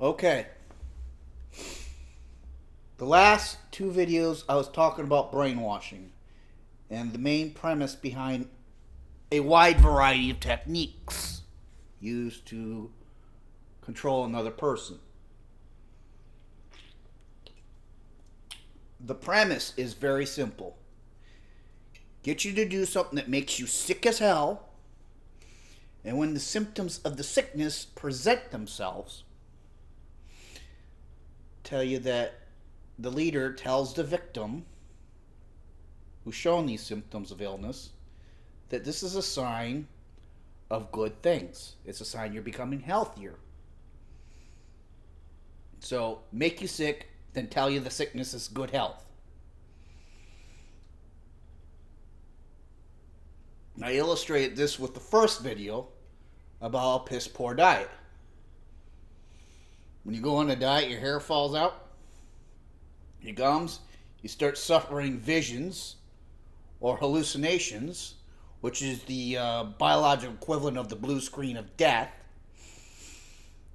Okay. The last two videos I was talking about brainwashing and the main premise behind a wide variety of techniques used to control another person. The premise is very simple. Get you to do something that makes you sick as hell, and when the symptoms of the sickness present themselves, tell you that the leader tells the victim who's shown these symptoms of illness that this is a sign of good things. It's a sign you're becoming healthier. So, make you sick, then tell you the sickness is good health. I illustrated this with the first video about a piss poor diet. When you go on a diet, your hair falls out, your gums, you start suffering visions or hallucinations, which is the biological equivalent of the blue screen of death.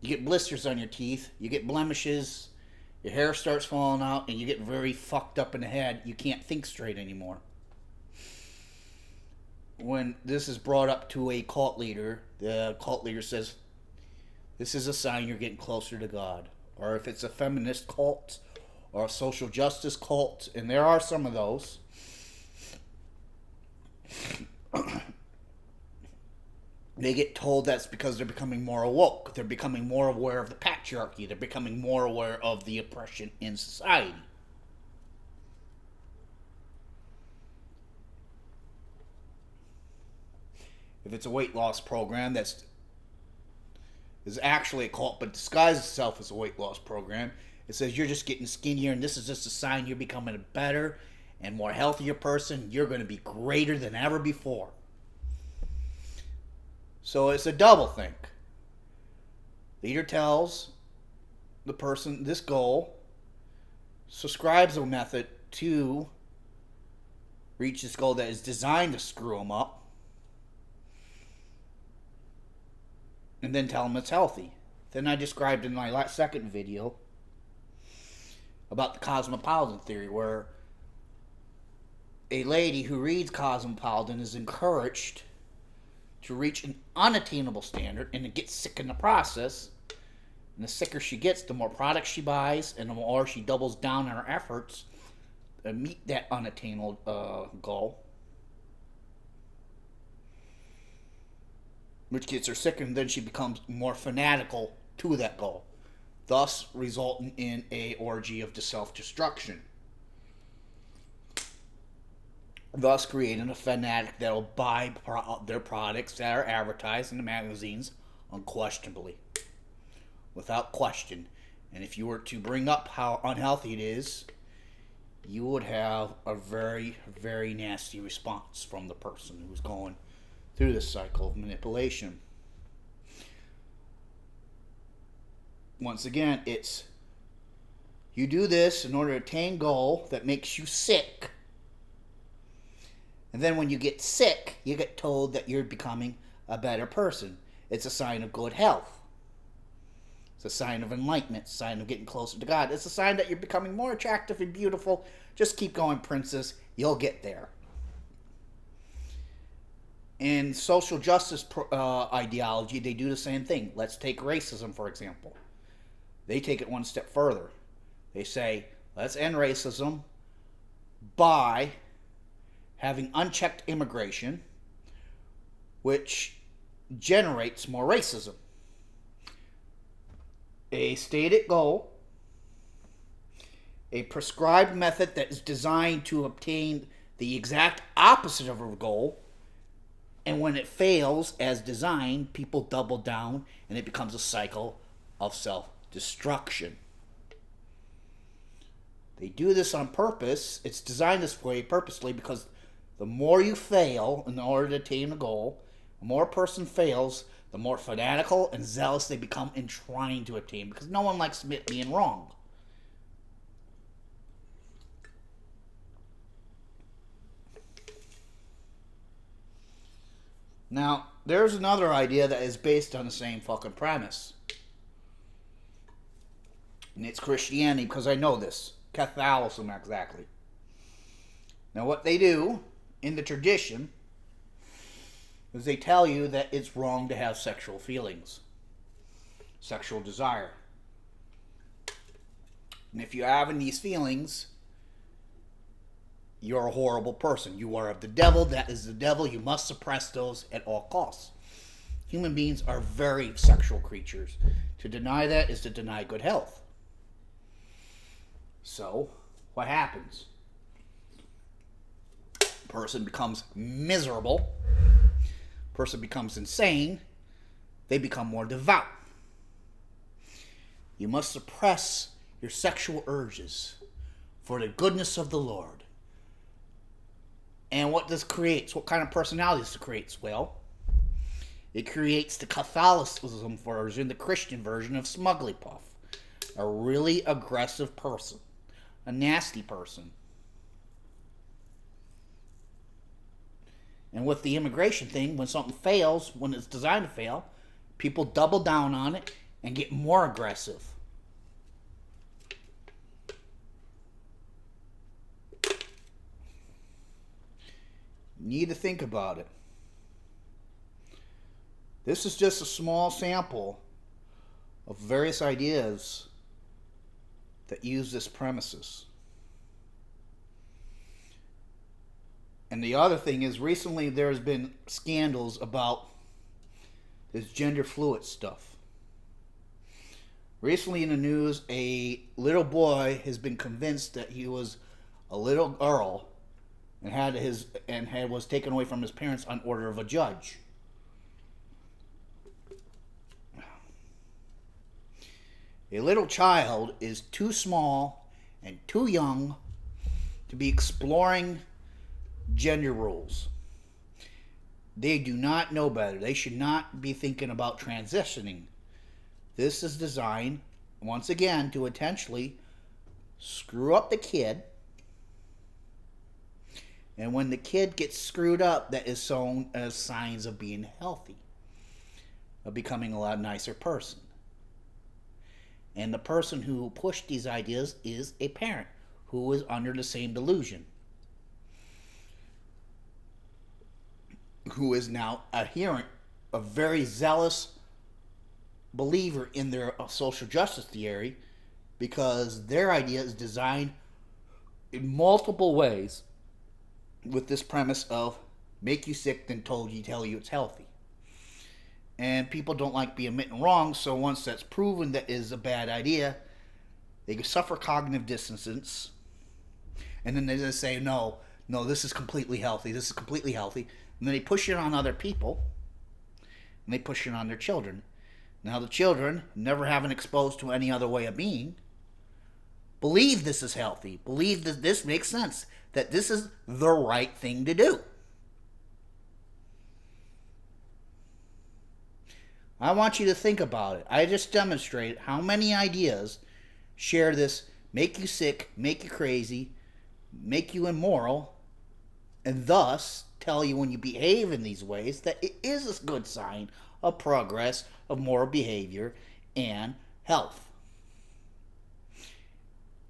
You get blisters on your teeth, you get blemishes, your hair starts falling out, and you get very fucked up in the head. You can't think straight anymore. When this is brought up to a cult leader, the cult leader says, this is a sign you're getting closer to God. Or if it's a feminist cult or a social justice cult, and there are some of those, they get told that's because they're becoming more awoke. They're becoming more aware of the patriarchy. They're becoming more aware of the oppression in society. If it's a weight loss program that's is actually a cult but disguises itself as a weight loss program, it says you're just getting skinnier and this is just a sign you're becoming a better and more healthier person. You're going to be greater than ever before. So it's a double think. Leader tells the person this goal, subscribes a method to reach this goal that is designed to screw them up, and then tell them it's healthy. Then I described in my second video about the cosmopolitan theory, where a lady who reads Cosmopolitan is encouraged to reach an unattainable standard and to get sick in the process. And the sicker she gets, the more products she buys, and the more she doubles down on her efforts to meet that unattainable goal, which gets her sicker, and then she becomes more fanatical to that goal, thus resulting in a orgy of self-destruction, thus creating a fanatic that will buy their products that are advertised in the magazines unquestionably, without question. And if you were to bring up how unhealthy it is, you would have a very, very nasty response from the person who's going through this cycle of manipulation. Once again, it's you do this in order to attain goal that makes you sick. And then when you get sick, you get told that you're becoming a better person. It's a sign of good health. It's a sign of enlightenment. It's a sign of getting closer to God. It's a sign that you're becoming more attractive and beautiful. Just keep going, princess. You'll get there. In social justice ideology, they do the same thing. Let's take racism, for example. They take it one step further. They say, let's end racism by having unchecked immigration, which generates more racism. A stated goal, a prescribed method that is designed to obtain the exact opposite of a goal, and when it fails as designed, people double down and it becomes a cycle of self-destruction. They do this on purpose. It's designed this way purposely because the more you fail in order to attain a goal, the more a person fails, the more fanatical and zealous they become in trying to attain, because no one likes being wrong. Now, there's another idea that is based on the same fucking premise. And it's Christianity because I know this. Catholicism, exactly. Now, what they do in the tradition is they tell you that it's wrong to have sexual feelings, sexual desire. And if you're having these feelings, you're a horrible person. You are of the devil. That is the devil. You must suppress those at all costs. Human beings are very sexual creatures. To deny that is to deny good health. So, what happens? Person becomes miserable. Person becomes insane. They become more devout. You must suppress your sexual urges for the goodness of the Lord. And what this creates? What kind of personalities it creates? Well, it creates the Catholicism version, the Christian version of Smugglypuff. A really aggressive person. A nasty person. And with the immigration thing, when something fails, when it's designed to fail, people double down on it and get more aggressive. You need to think about it. This is just a small sample of various ideas that use this premises. And the other thing is, recently there's been scandals about this gender fluid stuff. Recently in the news, a little boy has been convinced that he was a little girl and was taken away from his parents on order of a judge. A little child is too small and too young to be exploring gender roles. They do not know better. They should not be thinking about transitioning. This is designed, once again, to intentionally screw up the kid. And when the kid gets screwed up, that is shown as signs of being healthy, of becoming a lot nicer person. And the person who pushed these ideas is a parent who is under the same delusion, who is now adherent, a very zealous believer in their social justice theory, because their idea is designed in multiple ways with this premise of make you sick then tell you it's healthy. And people don't like being admitting wrong, so once that's proven that is a bad idea, they suffer cognitive dissonance, and then they just say, no, this is completely healthy, this is completely healthy. And then they push it on other people, and they push it on their children. Now the children, never having exposed to any other way of being, believe this is healthy, believe that this makes sense, that this is the right thing to do. I want you to think about it. I just demonstrated how many ideas share this make you sick, make you crazy, make you immoral, and thus tell you when you behave in these ways that it is a good sign of progress, of moral behavior, and health.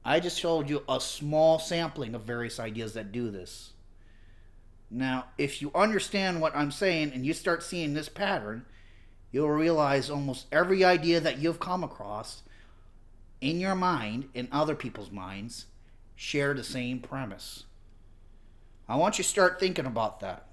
I just showed you a small sampling of various ideas that do this. Now, if you understand what I'm saying and you start seeing this pattern, you'll realize almost every idea that you've come across in your mind, in other people's minds, share the same premise. I want you to start thinking about that.